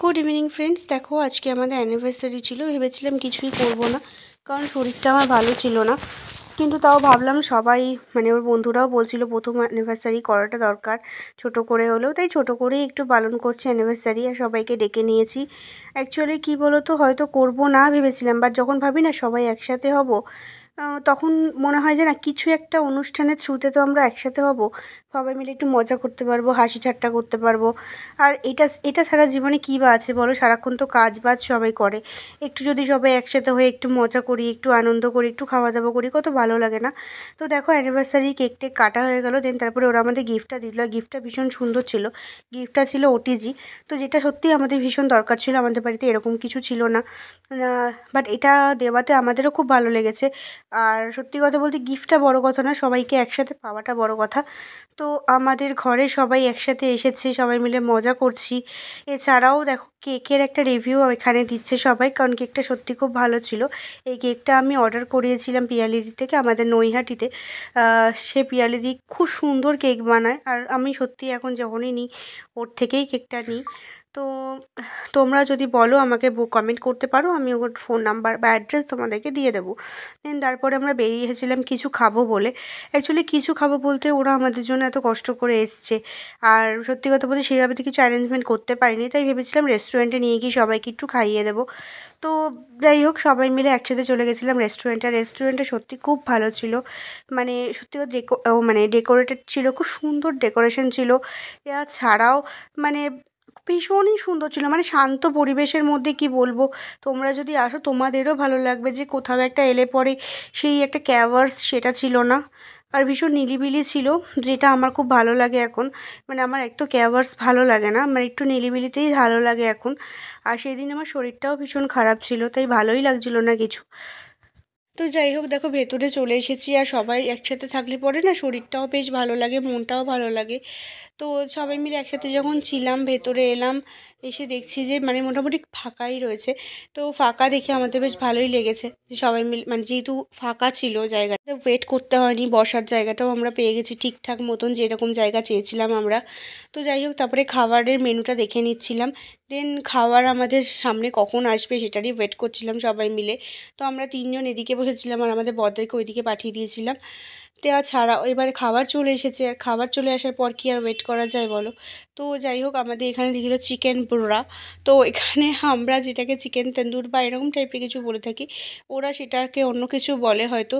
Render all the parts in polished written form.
Good evening friends. দেখো আজকে আমাদের অ্যানিভার্সারি ছিল, ভেবেছিলাম কিছুই করব না, কারণ শরীরটা আমার ভালো ছিল না। কিন্তু তাও ভাবলাম সবাই মানে ওর বন্ধুরাও বলছিল প্রথম অ্যানিভার্সারি করাটা দরকার, ছোট করে হলেও, তাই ছোট করেই একটু পালন করছি অ্যানিভার্সারি। আর সবাইকে ডেকে নিয়েছি। অ্যাকচুয়ালি কী বলো তো, হয়তো করব না ভেবেছিলাম, বাট যখন ভাবি না সবাই একসাথে হব, তখন মনে হয় যে না, কিছু একটা অনুষ্ঠানের থ্রুতে তো আমরা একসাথে হব, সবাই মিলে একটু মজা করতে পারবো, হাসি ঠাট্টা করতে পারবো। আর এটা এটা ছাড়া জীবনে কী বা আছে বলো, সারাক্ষণ তো কাজ বাজ সবাই করে। একটু যদি সবাই একসাথে হয়ে একটু মজা করি, একটু আনন্দ করি, একটু খাওয়া দাওয়া করি, কত ভালো লাগে না? তো দেখো অ্যানিভার্সারি কেক টেক কাটা হয়ে গেলো, দেন তারপরে ওরা আমাদের গিফটটা দিল। গিফটটা ভীষণ সুন্দর ছিল। গিফটটা ছিল ওটিজি। তো যেটা সত্যিই আমাদের ভীষণ দরকার ছিল, আমাদের বাড়িতে এরকম কিছু ছিল না। বাট এটা দেওয়াতে আমাদেরও খুব ভালো লেগেছে। আর সত্যি কথা বলতে গিফটটা বড় কথা না, সবাইকে একসাথে পাওয়াটা বড় কথা। তো আমাদের ঘরে সবাই একসাথে এসেছে, সবাই মিলে মজা করছি। এছাড়াও দেখো কেকের একটা রিভিউ এখানে দিচ্ছে সবাই, কারণ কেকটা সত্যি খুব ভালো ছিল। এই কেকটা আমি অর্ডার করিয়েছিলাম পিয়ালিদি থেকে, আমাদের নৈহাটিতে। সে পিয়ালিদি খুব সুন্দর কেক বানায়, আর আমি সত্যি এখন যখনই নিই ওর থেকেই কেকটা নিই। তো তোমরা যদি বলো আমাকে কমেন্ট করতে পারো, আমি ওর ফোন নাম্বার বা অ্যাড্রেস তোমাদেরকে দিয়ে দেবো। দেন তারপরে আমরা বেরিয়ে এসেছিলাম কিছু খাবো বলে। অ্যাকচুয়ালি কিছু খাবো বলতে ওরা আমাদের জন্য এত কষ্ট করে এসছে, আর সত্যি কথা বলতে সেভাবে তো কিছু অ্যারেঞ্জমেন্ট করতে পারিনি, তাই ভেবেছিলাম রেস্টুরেন্টে নিয়ে গিয়ে সবাইকে একটু খাইয়ে দেবো। তো যাই হোক, সবাই মিলে একসাথে চলে গেছিলাম রেস্টুরেন্টে। আর রেস্টুরেন্টটা সত্যি খুব ভালো ছিল। মানে সত্যি কথা মানে ডেকোরেটেড ছিল, খুব সুন্দর ডেকোরেশন ছিল। ছাড়াও মানে ভীষণই সুন্দর ছিল, মানে শান্ত পরিবেশের মধ্যে, কি বলবো, তোমরা যদি আসো তোমাদেরও ভালো লাগবে। যে কোথাও একটা এলে পরে সেই একটা ক্যাভার্স, সেটা ছিল না। আর ভীষণ নিরিবিলি ছিল, যেটা আমার খুব ভালো লাগে এখন। মানে আমার এক তো ক্যাভার্স ভালো লাগে না, আমার একটু নিরিবিলিতেই ভালো লাগে এখন। আর সেদিন আমার শরীরটাও ভীষণ খারাপ ছিল, তাই ভালোই লাগছিল না কিছু। তো যাই হোক, দেখো ভেতরে চলে এসেছি, আর সবাই একসাথে থাকলে পরে না শরীরটাও বেশ ভালো লাগে, মনটাও ভালো লাগে। তো সবাই মিলে একসাথে যখন ছিলাম, ভেতরে এলাম, এসে দেখছি যে মানে মোটামুটি ফাঁকাই রয়েছে। তো ফাঁকা দেখে আমাদের বেশ ভালোই লেগেছে, যে সবাই মিলে মানে যেহেতু ফাঁকা ছিল জায়গাটা, ওয়েট করতে হয়নি, বসার জায়গাটাও আমরা পেয়ে গেছি ঠিকঠাক মতন, যেরকম জায়গা চেয়েছিলাম আমরা। তো যাই হোক, তারপরে খাবারের মেনুটা দেখে নিচ্ছিলাম। দেন খাবার আমাদের সামনে কখন আসবে সেটারই ওয়েট করছিলাম সবাই মিলে। তো আমরা ৩ জন এদিকে বসেছিলাম, আর আমাদের বরদেরকে ওইদিকে পাঠিয়ে দিয়েছিলাম। দেওয়া ছাড়াও এবারে খাবার চলে এসেছে, আর খাবার চলে আসার পর কি আর ওয়েট করা যায় বলো? তো যাই হোক, আমাদের এখানে দিয়েছিল চিকেন বুড়া। তো এখানে আমরা যেটাকে চিকেন তন্দুর বা এরকম টাইপের কিছু বলে থাকি, ওরা সেটাকে অন্য কিছু বলে হয়তো।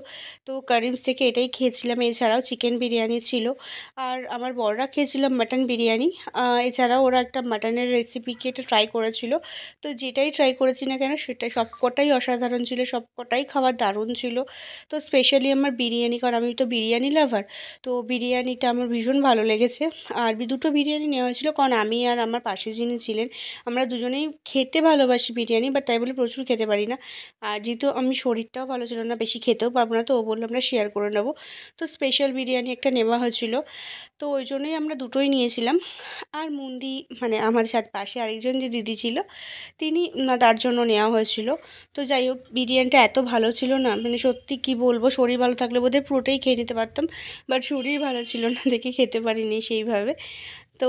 তো কারিমস থেকে এটাই খেয়েছিলাম। এছাড়াও চিকেন বিরিয়ানি ছিল, আর আমার বররা খেয়েছিলাম মাটন বিরিয়ানি। এছাড়াও ওরা একটা মাটনের রেসিপিকে এটা ট্রাই করেছিল। তো যেটাই ট্রাই করেছি না কেন, সেটা সবকটাই অসাধারণ ছিল, সবকটাই খাবার দারুণ ছিল। তো স্পেশালি আমার বিরিয়ানি, কারণ আমি তো বিরিয়ানি লাভার। তো বিরিয়ানিটা আমার ভীষণ ভালো লেগেছে। আর দুটো বিরিয়ানি নেওয়া হয়েছিল, কারণ আমি আর আমার পাশে যিনি ছিলেন, আমরা দুজনেই খেতে ভালোবাসি বিরিয়ানি, বাট তাই বলে প্রচুর খেতে পারি না। আর যেহেতু আমি শরীরটাও ভালো ছিল না, বেশি খেতেও পারবো না, তো ও বললো আমরা শেয়ার করে নেবো। তো স্পেশাল বিরিয়ানি একটা নেওয়া হয়েছিল। তো ওই জন্যই আমরা দুটোই নিয়েছিলাম। আর মুন্দি মানে আমার সাথে পাশে আরেকজন যে দিদি ছিল, তিনি না, তার জন্য নেওয়া হয়েছিল। তো যাই হোক, বিরিয়ানিটা এত ভালো ছিল না, মানে সত্যি কি বলবো, শরীর ভালো থাকলে বোধহয় পুরোটাই খেয়ে নিতে পারতাম, বাট শরীর ভালো ছিল না দেখে খেতে পারিনি সেইভাবে। তো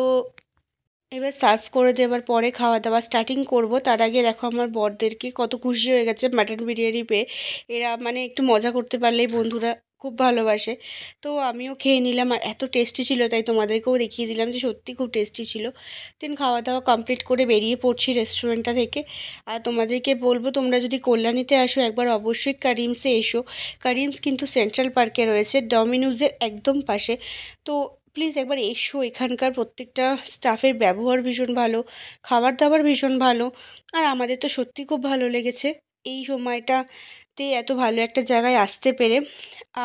এবার সার্ভ করে দেওয়ার পরে খাওয়া দাওয়া স্টার্টিং করব, তার আগে দেখো আমার বরদেরকে কত খুশি হয়ে গেছে মাটন বিরিয়ানি পেয়ে। এরা মানে একটু মজা করতে পারলেই বন্ধুরা খুব ভালোবাসে। তো আমিও খেয়ে নিলাম, আর এত টেস্টি ছিল তাই তোমাদেরকেও দেখিয়ে দিলাম যে সত্যি খুব টেস্টি ছিল। দেন খাওয়া দাওয়া কমপ্লিট করে বেরিয়ে পড়ছি রেস্টুরেন্টটা থেকে। আর তোমাদেরকে বলবো, তোমরা যদি কল্যাণীতে আসো একবার অবশ্যই কারিমসে এসো। কারিমস কিন্তু সেন্ট্রাল পার্কে রয়েছে, ডমিনোজের একদম পাশে। তো প্লিজ একবার এসো, এখানকার প্রত্যেকটা স্টাফের ব্যবহার ভীষণ ভালো, খাবার দাবার ভীষণ ভালো। আর আমাদের তো সত্যি খুব ভালো লেগেছে এই সময়টাতে এত ভালো একটা জায়গায় আসতে পেরে।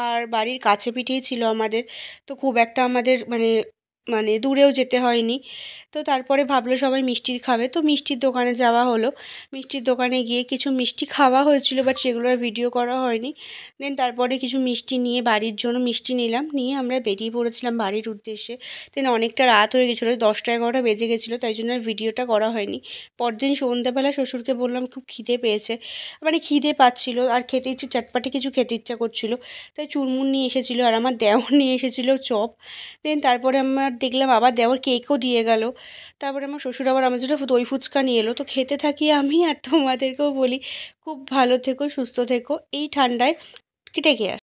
আর বাড়ির কাছে পিঠেই ছিল আমাদের, তো খুব একটা আমাদের মানে মানে দূরেও যেতে হয়নি। তো তারপরে ভাবলো সবাই মিষ্টি খাবে, তো মিষ্টির দোকানে যাওয়া হলো। মিষ্টির দোকানে গিয়ে কিছু মিষ্টি খাওয়া হয়েছিল, বাট সেগুলো আর ভিডিও করা হয়নি। দেন তারপরে কিছু মিষ্টি নিয়ে বাড়ির জন্য মিষ্টি নিলাম, নিয়ে আমরা বেরিয়ে পড়েছিলাম বাড়ির উদ্দেশ্যে। দেন অনেকটা রাত হয়ে গেছিলো, 10টা 11টা বেজে গেছিলো, তাই জন্য আর ভিডিওটা করা হয়নি। পরদিন সন্ধ্যাবেলা শ্বশুরকে বললাম খুব খিদে পেয়েছে, মানে খিদে পাচ্ছিলো আর খেতে ইচ্ছে, চটপাটি কিছু খেতে ইচ্ছা করছিলো। তাই চুরমুর নিয়ে এসেছিলো, আর আমার দেওর নিয়ে এসেছিলো চপ। দেন তারপরে আমার দেখলাম আবার দেওর কেকও দিয়ে গেল। তারপরে আমার শ্বশুর আবার আমার জন্য দই ফুচকা নিয়ে এলো। তো খেতে থাকি আমি আর তোমাদেরকেও বলি খুব ভালো থেকো, সুস্থ থেকো। এই ঠান্ডায় কেটে